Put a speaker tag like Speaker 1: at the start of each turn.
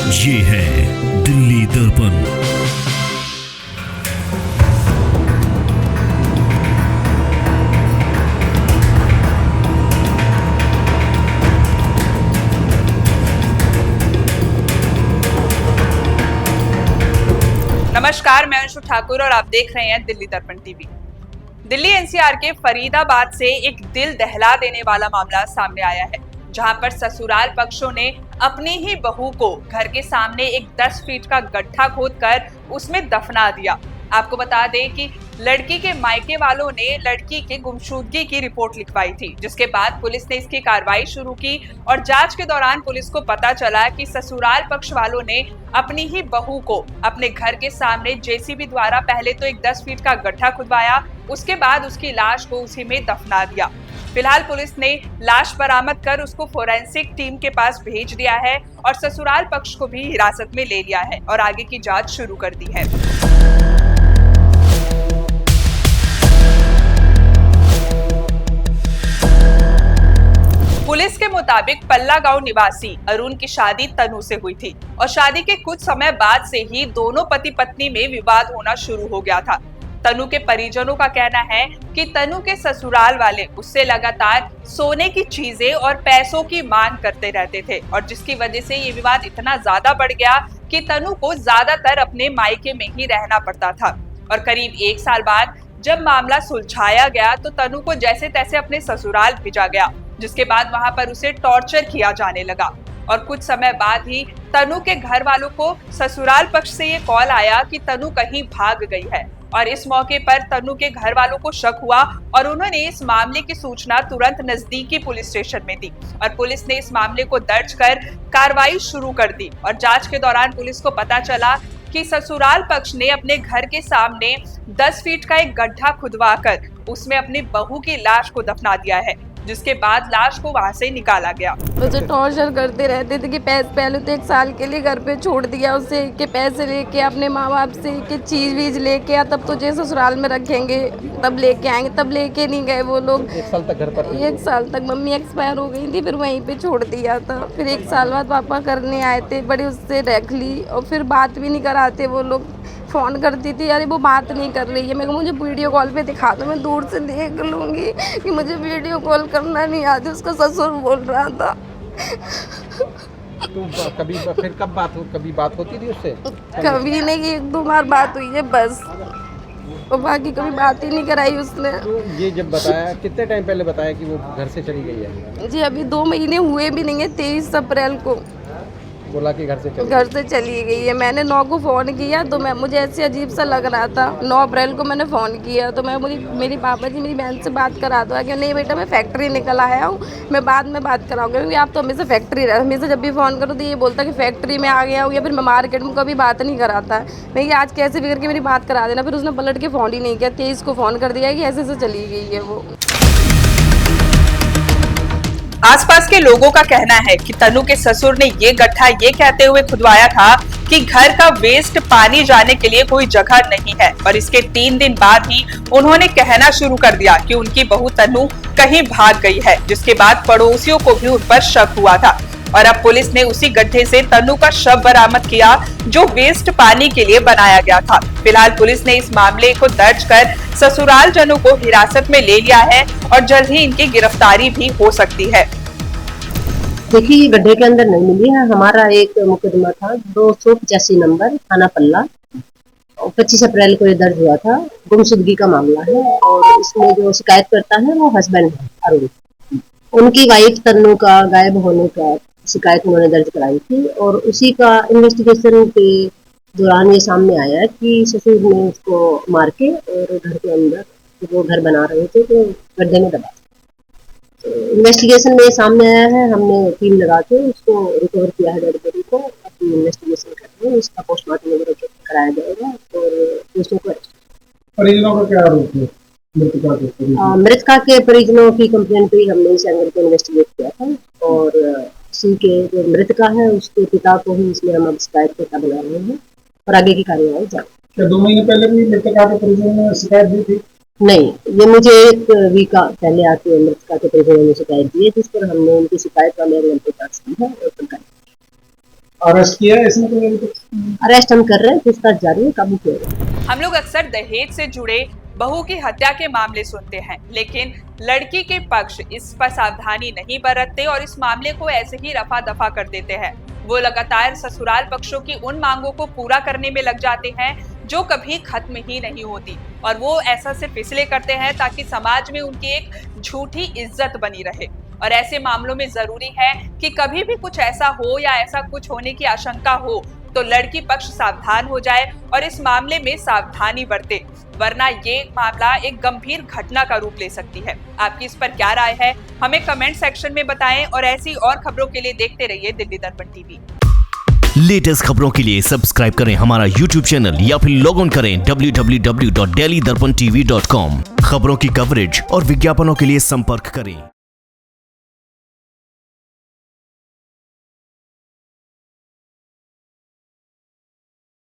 Speaker 1: ये है दिल्ली दर्पण।
Speaker 2: नमस्कार, मैं अंशु ठाकुर और आप देख रहे हैं दिल्ली दर्पण टीवी। दिल्ली एनसीआर के फरीदाबाद से एक दिल दहला देने वाला मामला सामने आया है, जहां पर ससुराल पक्षों ने अपनी ही बहू को घर के सामने एक 10 फीट का गड्ढा खोदकर उसमें दफना दिया। आपको बता दें कि लड़की के मायके वालों ने लड़की के गुमशुदगी की रिपोर्ट लिखवाई थी, जिसके बाद पुलिस ने इसकी कार्रवाई शुरू की और जांच के दौरान पुलिस को पता चला कि ससुराल पक्ष वालों ने अपनी ही बहू को अपने घर के सामने जेसीबी द्वारा पहले तो एक 10 फीट का गड्ढा खुदवाया, उसके बाद उसकी लाश को उसी में दफना दिया। फिलहाल पुलिस ने लाश बरामद कर उसको फोरेंसिक टीम के पास भेज दिया है और ससुराल पक्ष को भी हिरासत में ले लिया है और आगे की जांच शुरू कर दी है। पुलिस के मुताबिक पल्ला गांव निवासी अरुण की शादी तनु से हुई थी और शादी के कुछ समय बाद से ही दोनों पति पत्नी में विवाद होना शुरू हो गया था। तनु के परिजनों का कहना है कि तनु के ससुराल वाले उससे लगातार सोने की चीजें और पैसों की मांग करते रहते थे और जिसकी वजह से ये विवाद इतना ज्यादा बढ़ गया कि तनु को ज्यादातर अपने मायके में ही रहना पड़ता था। और करीब 1 साल बाद जब मामला सुलझाया गया तो तनु को जैसे तैसे अपने ससुराल भेजा गया, जिसके बाद वहां पर उसे टॉर्चर किया जाने लगा। और कुछ समय बाद ही तनु के घर वालों को ससुराल पक्ष से ये कॉल आया कि तनु कहीं भाग गई है और इस मौके पर तनु के घर वालों को शक हुआ और उन्होंने इस मामले की सूचना तुरंत नजदीकी पुलिस स्टेशन में दी और पुलिस ने इस मामले को दर्ज कर कार्रवाई शुरू कर दी। और जांच के दौरान पुलिस को पता चला कि ससुराल पक्ष ने अपने घर के सामने 10 फीट का एक गड्ढा खुदवाकर उसमें अपनी बहू की लाश को दफना दिया है, जिसके बाद लाश को वहां से निकाला गया।
Speaker 3: मुझे टॉर्चर करते रहते थे कि पहले तो 1 साल के लिए घर पे छोड़ दिया उसे कि पैसे लेके अपने माँ बाप से कि चीज वीज लेके आ तब तुझे ससुराल में रखेंगे, तब लेके आएंगे, तब लेके नहीं गए वो लोग।
Speaker 4: 1 साल तक घर पर
Speaker 3: 1 साल तक मम्मी एक्सपायर हो गई थी, फिर वहीं पे छोड़ दिया था। फिर 1 साल बाद पापा करने आए थे, बड़ी उससे रख ली और फिर बात भी नहीं कराते वो लोग। फ़ोन करती थी, अरे वो बात नहीं कर रही है, मैं मुझे वीडियो कॉल पे दिखा दो, मैं दूर से देख लूँगी कि मुझे वीडियो कॉल करना नहीं आती। उसका ससुर बोल रहा था।
Speaker 4: तो कभी फिर कभी बात होती थी उससे?
Speaker 3: कभी नहीं, 1-2 बार बात हुई है बस, और बाकी कभी बात ही नहीं कराई उसने।
Speaker 4: तो ये जब बताया, कितने टाइम पहले बताया कि वो घर से चली गई है?
Speaker 3: जी अभी 2 महीने हुए भी नहीं है, 23 अप्रैल को
Speaker 4: बोला कि घर से
Speaker 3: चली गई है। मैंने 9 को फ़ोन किया तो मुझे ऐसे अजीब सा लग रहा था। 9 अप्रैल को मैंने फ़ोन किया तो मेरी पापा जी मेरी बहन से बात करा दो कि नहीं बेटा मैं फैक्ट्री निकल आया हूँ, मैं बाद में बात कराऊंगा, क्योंकि आप तो हमेशा फैक्ट्री रहे, हमेशा जब भी फ़ोन करो तो ये बोलता कि फैक्ट्री में आ गया हूँ या फिर मैं मार्केट में, कभी बात नहीं कराता है। मैं आज कैसे भी करके मेरी बात करा देना। फिर उसने पलट के फ़ोन ही नहीं किया, 23 को फ़ोन कर दिया कि ऐसे ऐसे चली गई है वो।
Speaker 2: आसपास के लोगों का कहना है कि तनु के ससुर ने ये गड्ढा ये कहते हुए खुदवाया था कि घर का वेस्ट पानी जाने के लिए कोई जगह नहीं है और इसके 3 दिन बाद ही उन्होंने कहना शुरू कर दिया कि उनकी बहू तनु कहीं भाग गई है, जिसके बाद पड़ोसियों को भी उन पर शक हुआ था। और अब पुलिस ने उसी गड्ढे से तनु का शव बरामद किया जो वेस्ट पानी के लिए बनाया गया था। फिलहाल पुलिस ने इस मामले को दर्ज कर ससुराल जनों को हिरासत में ले लिया है और जल्द ही इनकी गिरफ्तारी भी हो सकती है।
Speaker 5: देखिए ये गड्ढे के अंदर नहीं मिली है। हमारा एक मुकदमा था 285 नंबर थाना पल्ला, 25 अप्रैल को ये दर्ज हुआ था। गुमशुदगी का मामला है और इसमें जो शिकायत करता है वो हस्बैंड है अरुण। उनकी वाइफ तन्नू का गायब होने का शिकायत उन्होंने दर्ज कराई थी और उसी का इन्वेस्टिगेशन के दौरान ये सामने आया कि ससुर ने उसको मार के और घर के अंदर वो घर बना रहे थे तो गड्ढे में दबा। तो इन्वेस्टिगेशन में सामने आया है, हमने टीम लगा के उसको रिकवर किया है, डेड बॉडी को अपनी इन्वेस्टिगेशन करके उसका पोस्टमार्टम वगैरह कराया जाएगा और दोषियों को अरेस्ट।
Speaker 4: परिजनों का क्या आरोप है?
Speaker 5: मृतका के परिजनों की कंप्लेंट पे हमने इस एंगल को इन्वेस्टिगेट किया था और उसी के जो मृतका है उसके पिता को ही इसमें हम अब शिकायतकर्ता बना रहे हैं और आगे की कार्यवाही जारी।
Speaker 4: क्या 2 महीने पहले भी मृतका के परिजनों ने शिकायत दी थी?
Speaker 5: नहीं, ये मुझे 1 वीक पहले आके मृतका के परिजनों ने शिकायत दी है, जिस पर हमने उनकी शिकायत वाले एंगल पे जांच की है और
Speaker 4: अरेस्ट किया है इसमें कोई?
Speaker 5: अरेस्ट हम कर रहे हैं, पूछताछ जारी है, काबू किया गया।
Speaker 2: हम लोग अक्सर दहेज से जुड़े बहू की हत्या के मामले सुनते हैं, लेकिन लड़की के पक्ष इस पर सावधानी नहीं बरतते और इस मामले को ऐसे ही रफा दफा कर देते हैं। वो लगातार ससुराल पक्षों की उन मांगों को पूरा करने में लग जाते हैं जो कभी खत्म ही नहीं होती, और वो ऐसा सिर्फ इसलिए करते हैं ताकि समाज में उनकी एक झूठी इज्जत बनी रहे। और ऐसे मामलों में जरूरी है कि कभी भी कुछ ऐसा हो या ऐसा कुछ होने की आशंका हो तो लड़की पक्ष सावधान हो जाए और इस मामले में सावधानी बरते, वरना ये मामला एक गंभीर घटना का रूप ले सकती है। आपकी इस पर क्या राय है, हमें कमेंट सेक्शन में बताएं और ऐसी और खबरों के लिए देखते रहिए दिल्ली दर्पण टीवी।
Speaker 1: लेटेस्ट खबरों के लिए सब्सक्राइब करें हमारा YouTube चैनल या फिर लॉग ऑन करें www.delhidarpantv.com। खबरों की कवरेज और विज्ञापनों के लिए संपर्क करें।